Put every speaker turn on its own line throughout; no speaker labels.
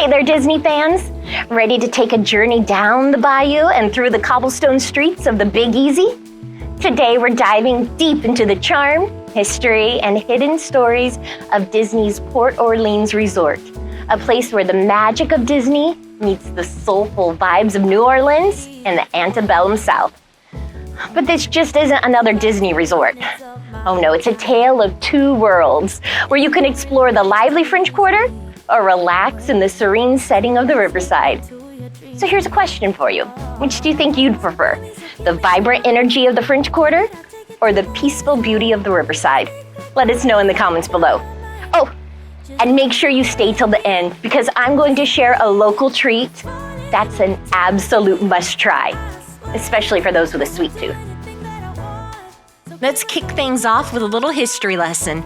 Hey there, Disney fans! Ready to take a journey down the bayou and through the cobblestone streets of the Big Easy? Today we're diving deep into the charm, history, and hidden stories of Disney's Port Orleans Resort, a place where the magic of Disney meets the soulful vibes of New Orleans and the antebellum South. But this just isn't another Disney resort. Oh no, it's a tale of two worlds, where you can explore the lively French Quarter or relax in the serene setting of the Riverside. So here's a question for you. Which do you think you'd prefer? The vibrant energy of the French Quarter or the peaceful beauty of the Riverside? Let us know in the comments below. Oh, and make sure you stay till the end because I'm going to share a local treat that's an absolute must-try, especially for those with a sweet tooth. Let's kick things off with a little history lesson,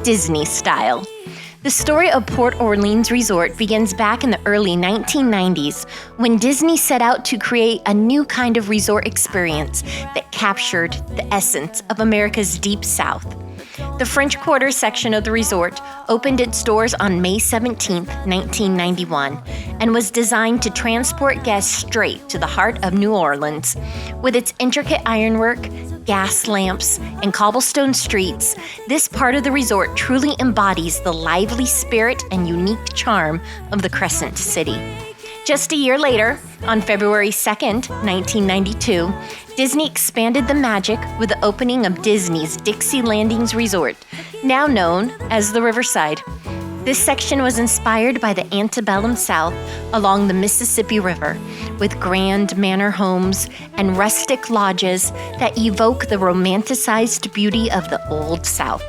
Disney style. The story of Port Orleans Resort begins back in the early 1990s when Disney set out to create a new kind of resort experience that captured the essence of America's Deep South. The French Quarter section of the resort opened its doors on May 17, 1991, and was designed to transport guests straight to the heart of New Orleans. With its intricate ironwork, gas lamps, and cobblestone streets, this part of the resort truly embodies the lively spirit and unique charm of the Crescent City. Just a year later, on February 2nd, 1992, Disney expanded the magic with the opening of Disney's Dixie Landings Resort, now known as the Riverside. This section was inspired by the antebellum South along the Mississippi River, with grand manor homes and rustic lodges that evoke the romanticized beauty of the Old South.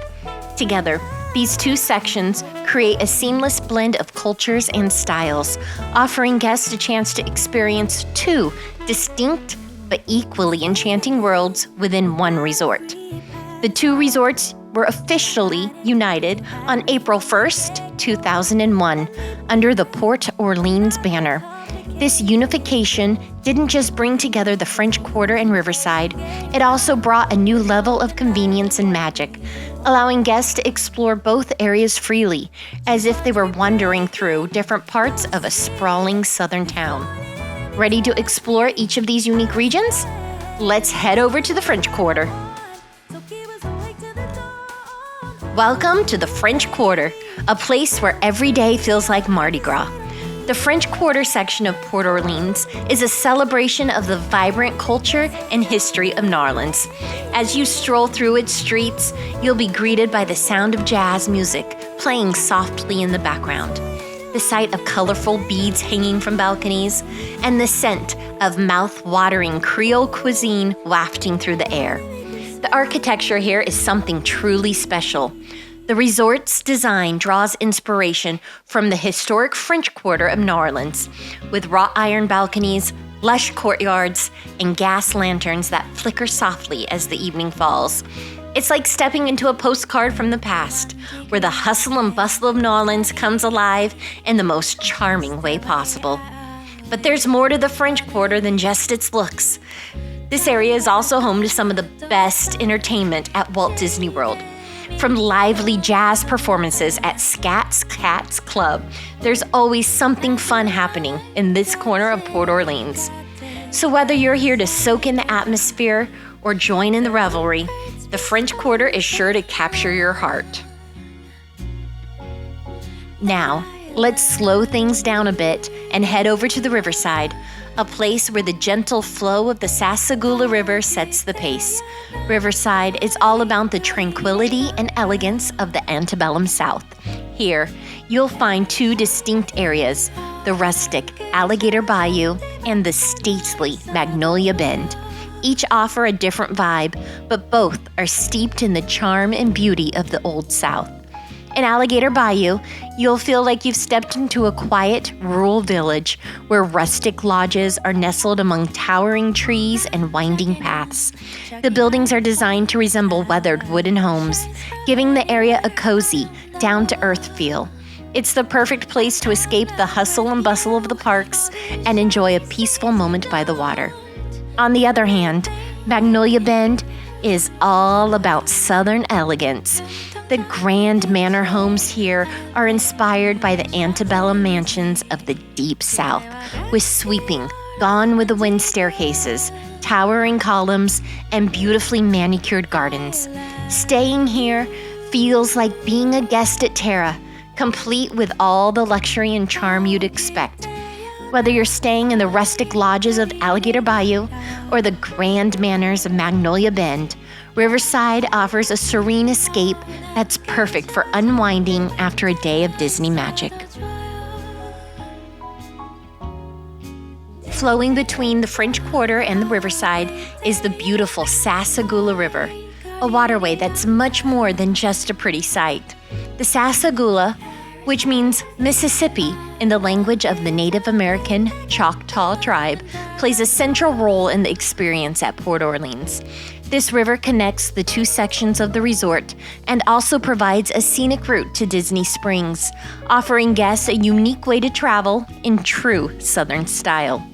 Together, these two sections create a seamless blend of cultures and styles, offering guests a chance to experience two distinct but equally enchanting worlds within one resort. The two resorts were officially united on April 1st, 2001, under the Port Orleans banner. This unification didn't just bring together the French Quarter and Riverside, it also brought a new level of convenience and magic, allowing guests to explore both areas freely, as if they were wandering through different parts of a sprawling southern town. Ready to explore each of these unique regions? Let's head over to the French Quarter. Welcome to the French Quarter, a place where every day feels like Mardi Gras. The French Quarter section of Port Orleans is a celebration of the vibrant culture and history of New Orleans. As you stroll through its streets, you'll be greeted by the sound of jazz music playing softly in the background, the sight of colorful beads hanging from balconies, and the scent of mouth-watering Creole cuisine wafting through the air. The architecture here is something truly special. The resort's design draws inspiration from the historic French Quarter of New Orleans, with wrought-iron balconies, lush courtyards, and gas lanterns that flicker softly as the evening falls. It's like stepping into a postcard from the past, where the hustle and bustle of New Orleans comes alive in the most charming way possible. But there's more to the French Quarter than just its looks. This area is also home to some of the best entertainment at Walt Disney World. From lively jazz performances at Scat's Cats Club, there's always something fun happening in this corner of Port Orleans. So whether you're here to soak in the atmosphere or join in the revelry, the French Quarter is sure to capture your heart. Now, let's slow things down a bit and head over to the Riverside, a place where the gentle flow of the Sassagoula River sets the pace. Riverside is all about the tranquility and elegance of the antebellum South. Here, you'll find two distinct areas, the rustic Alligator Bayou and the stately Magnolia Bend. Each offer a different vibe, but both are steeped in the charm and beauty of the Old South. In Alligator Bayou, you'll feel like you've stepped into a quiet, rural village where rustic lodges are nestled among towering trees and winding paths. The buildings are designed to resemble weathered wooden homes, giving the area a cozy, down-to-earth feel. It's the perfect place to escape the hustle and bustle of the parks and enjoy a peaceful moment by the water. On the other hand, Magnolia Bend is all about Southern elegance. The grand manor homes here are inspired by the antebellum mansions of the deep South, with sweeping, Gone with the Wind staircases, towering columns, and beautifully manicured gardens. Staying here feels like being a guest at Terra, complete with all the luxury and charm you'd expect. Whether you're staying in the rustic lodges of Alligator Bayou or the grand manors of Magnolia Bend, Riverside offers a serene escape that's perfect for unwinding after a day of Disney magic. Flowing between the French Quarter and the Riverside is the beautiful Sassagoula River, a waterway that's much more than just a pretty sight. The Sassagoula, which means Mississippi in the language of the Native American Choctaw tribe, plays a central role in the experience at Port Orleans. This river connects the two sections of the resort and also provides a scenic route to Disney Springs, offering guests a unique way to travel in true Southern style.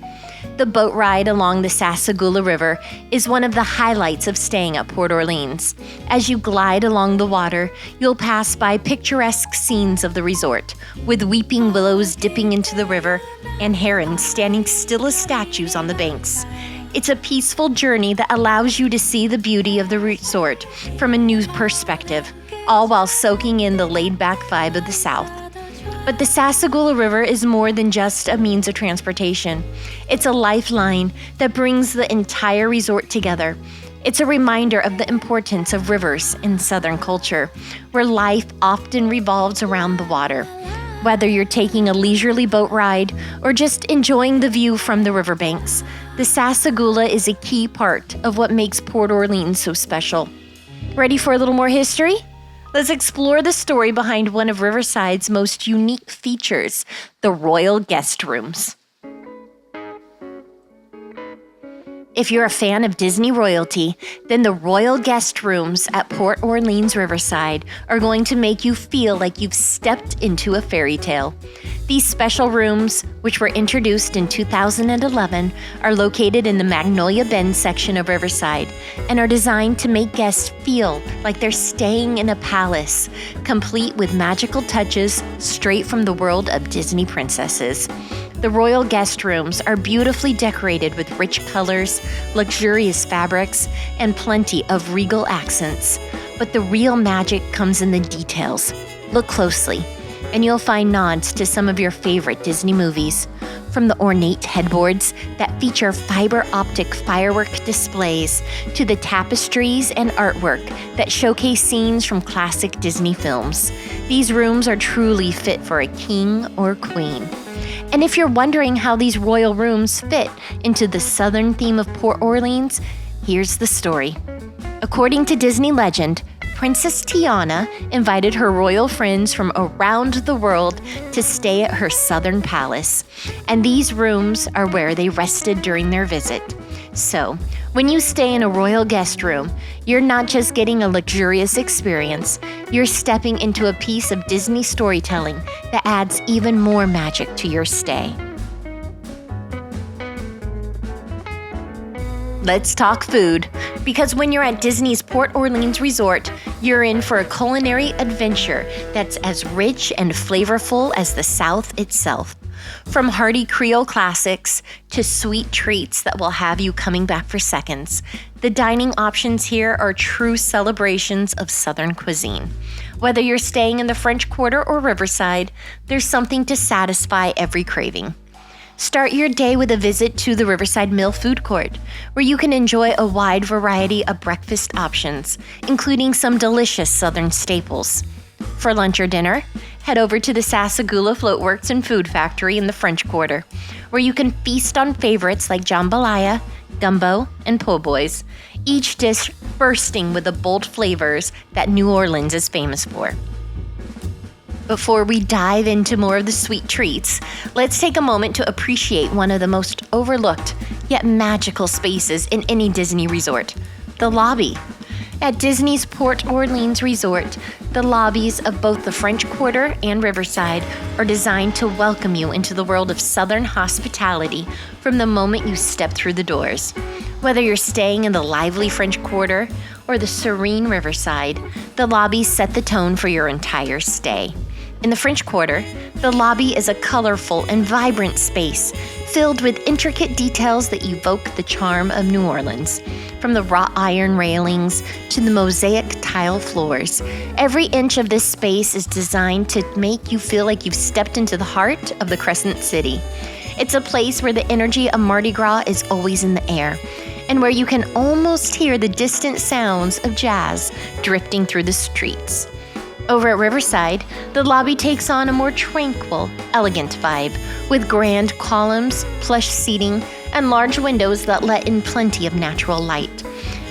The boat ride along the Sassagoula River is one of the highlights of staying at Port Orleans. As you glide along the water, you'll pass by picturesque scenes of the resort, with weeping willows dipping into the river and herons standing still as statues on the banks. It's a peaceful journey that allows you to see the beauty of the resort from a new perspective, all while soaking in the laid-back vibe of the South. But the Sassagoula River is more than just a means of transportation. It's a lifeline that brings the entire resort together. It's a reminder of the importance of rivers in Southern culture, where life often revolves around the water. Whether you're taking a leisurely boat ride or just enjoying the view from the riverbanks, the Sassagoula is a key part of what makes Port Orleans so special. Ready for a little more history? Let's explore the story behind one of Riverside's most unique features, the Royal Guest Rooms. If you're a fan of Disney royalty, then the Royal Guest Rooms at Port Orleans Riverside are going to make you feel like you've stepped into a fairy tale. These special rooms, which were introduced in 2011, are located in the Magnolia Bend section of Riverside and are designed to make guests feel like they're staying in a palace, complete with magical touches straight from the world of Disney princesses. The Royal Guest Rooms are beautifully decorated with rich colors, luxurious fabrics, and plenty of regal accents. But the real magic comes in the details. Look closely, and you'll find nods to some of your favorite Disney movies. From the ornate headboards that feature fiber optic firework displays to the tapestries and artwork that showcase scenes from classic Disney films. These rooms are truly fit for a king or queen. And if you're wondering how these royal rooms fit into the southern theme of Port Orleans, here's the story. According to Disney legend, Princess Tiana invited her royal friends from around the world to stay at her southern palace, and these rooms are where they rested during their visit. So, when you stay in a royal guest room, you're not just getting a luxurious experience, you're stepping into a piece of Disney storytelling that adds even more magic to your stay. Let's talk food, because when you're at Disney's Port Orleans Resort, you're in for a culinary adventure that's as rich and flavorful as the South itself. From hearty Creole classics to sweet treats that will have you coming back for seconds, the dining options here are true celebrations of Southern cuisine. Whether you're staying in the French Quarter or Riverside, there's something to satisfy every craving. Start your day with a visit to the Riverside Mill Food Court, where you can enjoy a wide variety of breakfast options, including some delicious Southern staples. For lunch or dinner, head over to the Sassagoula Floatworks and Food Factory in the French Quarter, where you can feast on favorites like jambalaya, gumbo, and po' boys, each dish bursting with the bold flavors that New Orleans is famous for. Before we dive into more of the sweet treats, let's take a moment to appreciate one of the most overlooked yet magical spaces in any Disney resort, the lobby. At Disney's Port Orleans Resort, the lobbies of both the French Quarter and Riverside are designed to welcome you into the world of Southern hospitality from the moment you step through the doors. Whether you're staying in the lively French Quarter or the serene riverside, the lobbies set the tone for your entire stay. In the French Quarter, the lobby is a colorful and vibrant space filled with intricate details that evoke the charm of New Orleans. From the wrought iron railings to the mosaic tile floors, every inch of this space is designed to make you feel like you've stepped into the heart of the Crescent City. It's a place where the energy of Mardi Gras is always in the air, and where you can almost hear the distant sounds of jazz drifting through the streets. Over at Riverside, the lobby takes on a more tranquil, elegant vibe, with grand columns, plush seating, and large windows that let in plenty of natural light.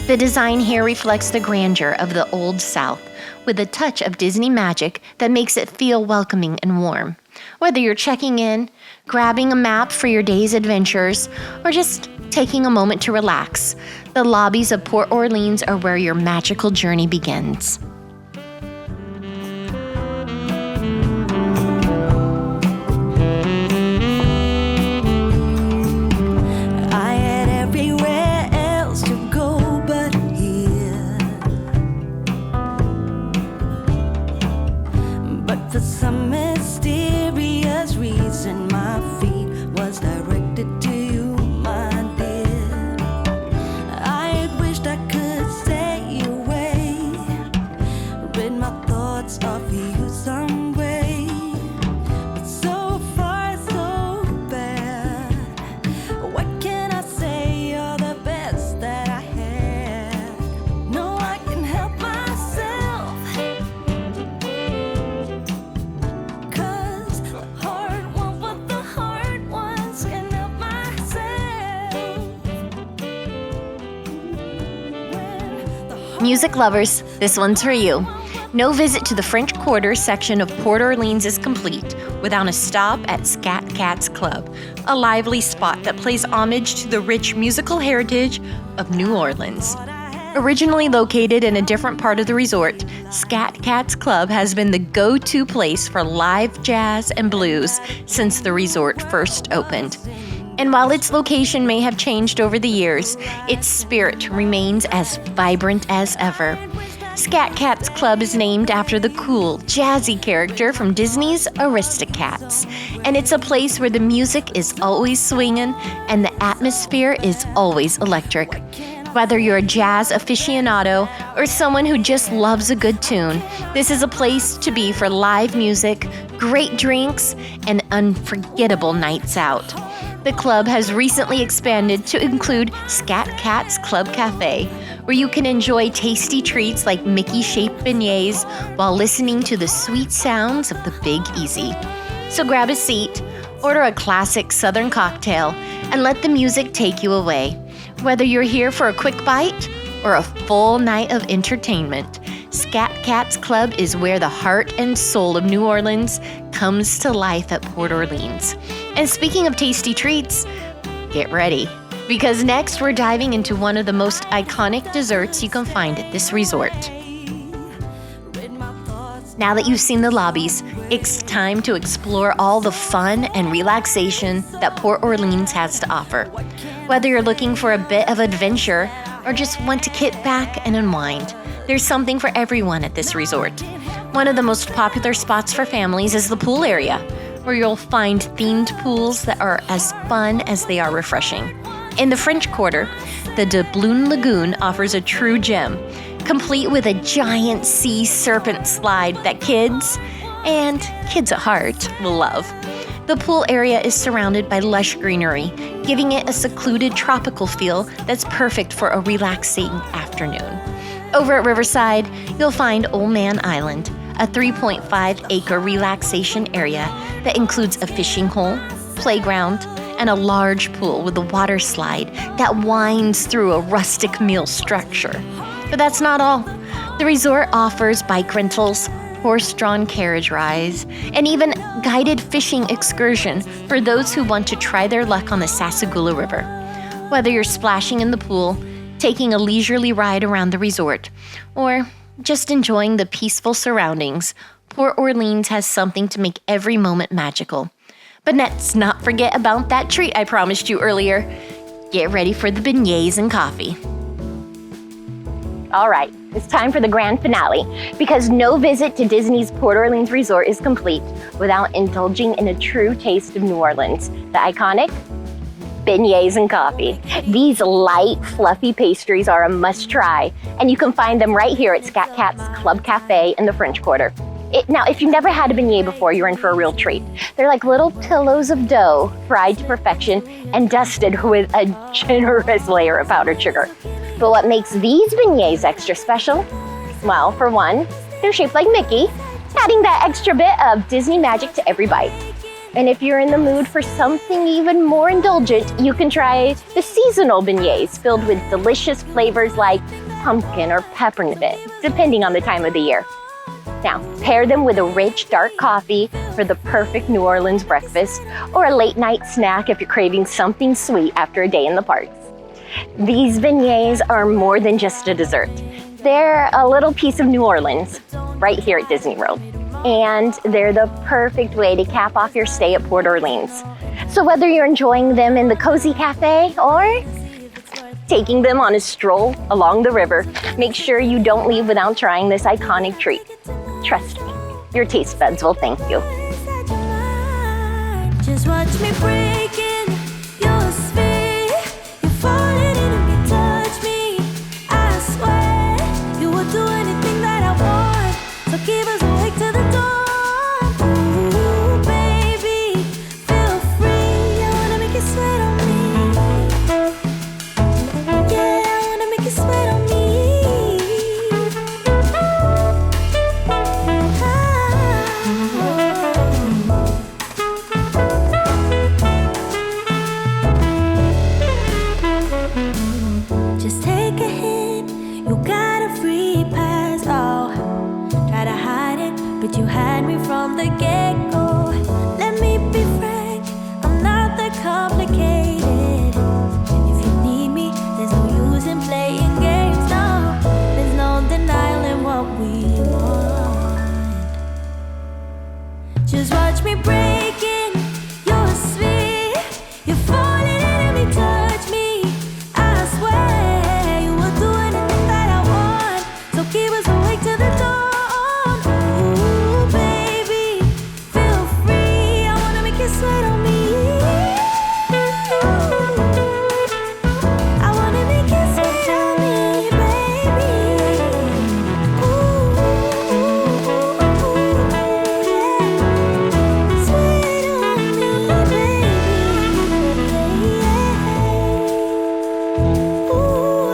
The design here reflects the grandeur of the Old South, with a touch of Disney magic that makes it feel welcoming and warm. Whether you're checking in, grabbing a map for your day's adventures, or just taking a moment to relax, the lobbies of Port Orleans are where your magical journey begins.
For some mysterious reason, my feet was directed to you, my dear. I wished I could stay away, rid my thoughts of you some way. But so far, so bad. What can I say? You're the best that I had. No, I can help myself.
Music lovers, this one's for you. No visit to the French Quarter section of Port Orleans is complete without a stop at Scat Cat's Club, a lively spot that plays homage to the rich musical heritage of New Orleans. Originally located in a different part of the resort, Scat Cat's Club has been the go-to place for live jazz and blues since the resort first opened. And while its location may have changed over the years, its spirit remains as vibrant as ever. Scat Cat's Club is named after the cool, jazzy character from Disney's Aristocats, and it's a place where the music is always swinging and the atmosphere is always electric. Whether you're a jazz aficionado or someone who just loves a good tune, this is a place to be for live music, great drinks, and unforgettable nights out. The club has recently expanded to include Scat Cat's Club Café, where you can enjoy tasty treats like Mickey-shaped beignets while listening to the sweet sounds of the Big Easy. So grab a seat, order a classic Southern cocktail, and let the music take you away. Whether you're here for a quick bite or a full night of entertainment, Scat Cat's Club is where the heart and soul of New Orleans comes to life at Port Orleans. And speaking of tasty treats, get ready, because next we're diving into one of the most iconic desserts you can find at this resort. Now that you've seen the lobbies, it's time to explore all the fun and relaxation that Port Orleans has to offer. Whether you're looking for a bit of adventure or just want to kick back and unwind, there's something for everyone at this resort. One of the most popular spots for families is the pool area, where you'll find themed pools that are as fun as they are refreshing. In the French Quarter, the Doubloon Lagoon offers a true gem, complete with a giant sea serpent slide that kids, and kids at heart, will love. The pool area is surrounded by lush greenery, giving it a secluded tropical feel that's perfect for a relaxing afternoon. Over at Riverside, you'll find Old Man Island, a 3.5-acre relaxation area that includes a fishing hole, playground, and a large pool with a water slide that winds through a rustic meal structure. But that's not all. The resort offers bike rentals, horse-drawn carriage rides, and even guided fishing excursion for those who want to try their luck on the Sassagoula River. Whether you're splashing in the pool, taking a leisurely ride around the resort, or just enjoying the peaceful surroundings, Port Orleans has something to make every moment magical. But let's not forget about that treat I promised you earlier. Get ready for the beignets and coffee. All right, it's time for the grand finale, because no visit to Disney's Port Orleans Resort is complete without indulging in a true taste of New Orleans. The iconic beignets and coffee. These light, fluffy pastries are a must-try, and you can find them right here at Scat Club Café in the French Quarter. Now, if you've never had a beignet before, you're in for a real treat. They're like little pillows of dough, fried to perfection and dusted with a generous layer of powdered sugar. But what makes these beignets extra special? Well, for one, they're shaped like Mickey, adding that extra bit of Disney magic to every bite. And if you're in the mood for something even more indulgent, you can try the seasonal beignets filled with delicious flavors like pumpkin or peppermint, depending on the time of the year. Now, pair them with a rich, dark coffee for the perfect New Orleans breakfast, or a late night snack if you're craving something sweet after a day in the parks. These beignets are more than just a dessert. They're a little piece of New Orleans right here at Disney World. And they're the perfect way to cap off your stay at Port Orleans. So whether you're enjoying them in the cozy cafe or taking them on a stroll along the river, make sure you don't leave without trying this iconic treat. Trust me, your taste buds will thank you.
Just watch me breaking your sphere. You're falling into me, touch me. I swear you will do anything that I want. So keep us awake to the dawn. Ooh, baby, feel free. I wanna make you sweat on me. Yeah, I wanna make you sweat on me. Just take a hint, you got a free pass. Oh, try to hide it, but you had me from the get-go. Let me be frank, I'm not that complicated. If you need me, there's no use in playing games. No, there's no denial in what we want. Just watch me breaking your sphere. You're falling into me, touch me. I swear you will do anything that I want. So keep us awake to the dawn. Ooh, baby, feel free. I wanna make you sweat on me. I wanna make you sweat on me, baby. Ooh, sweat on me, baby. Ooh,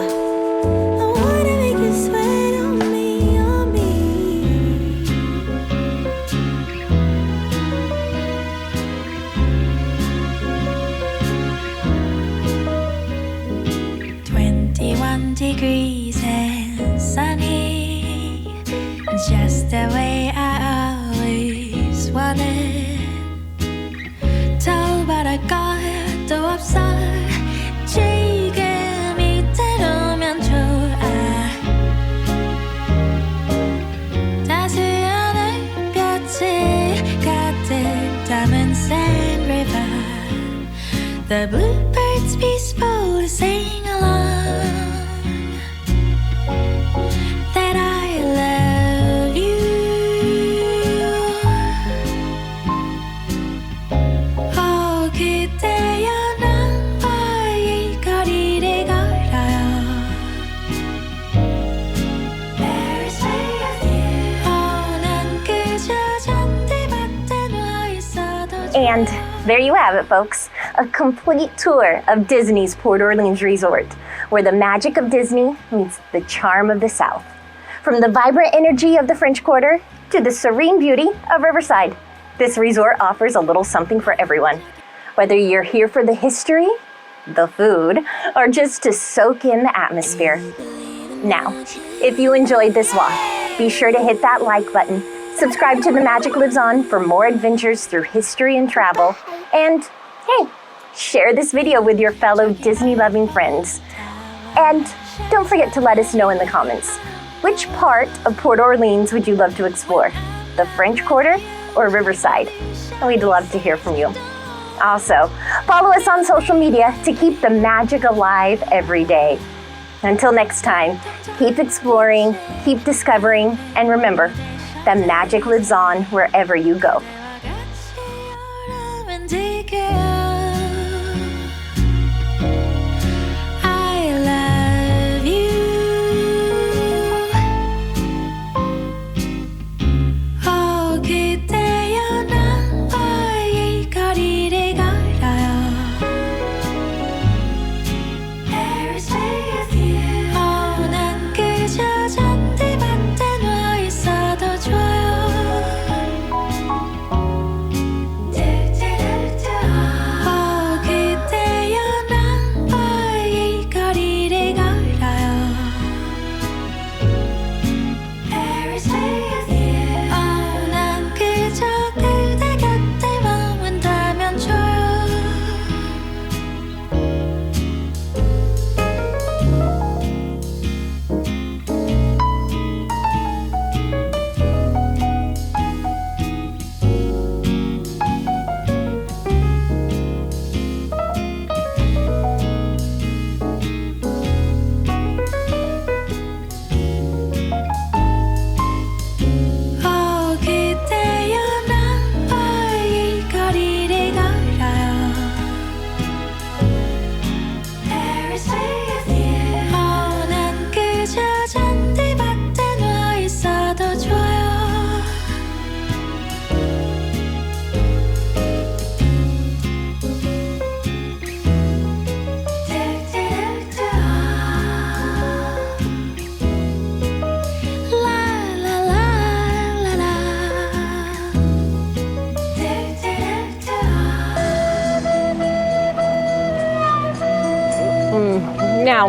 I wanna make you sweat on me, on me. 21 degrees and sunny, just the way I always wanted. 더 바랄 것도 없어. 지금 이대로면 좋아. 따스한 햇볕이 가득 담은 Sand River. The bluebirds peaceful sing along that I love you. Oh, 그대여 나와 이 거리를 걸어요. Paris with you. Oh, 난 그저 잔디밭에 누워 있어도
And there you have it, folks. A complete tour of Disney's Port Orleans Resort, where the magic of Disney meets the charm of the South. From the vibrant energy of the French Quarter to the serene beauty of Riverside, this resort offers a little something for everyone. Whether you're here for the history, the food, or just to soak in the atmosphere. Now, if you enjoyed this walk, be sure to hit that like button, subscribe to The Magic Lives On for more adventures through history and travel, and hey, share this video with your fellow Disney-loving friends. And don't forget to let us know in the comments, which part of Port Orleans would you love to explore? The French Quarter or Riverside? And we'd love to hear from you. Also, follow us on social media to keep the magic alive every day. Until next time, keep exploring, keep discovering, and remember, the magic lives on wherever you go. Now,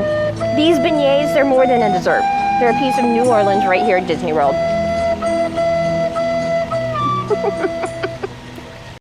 these beignets, they're more than a dessert. They're a piece of New Orleans right here at Disney World.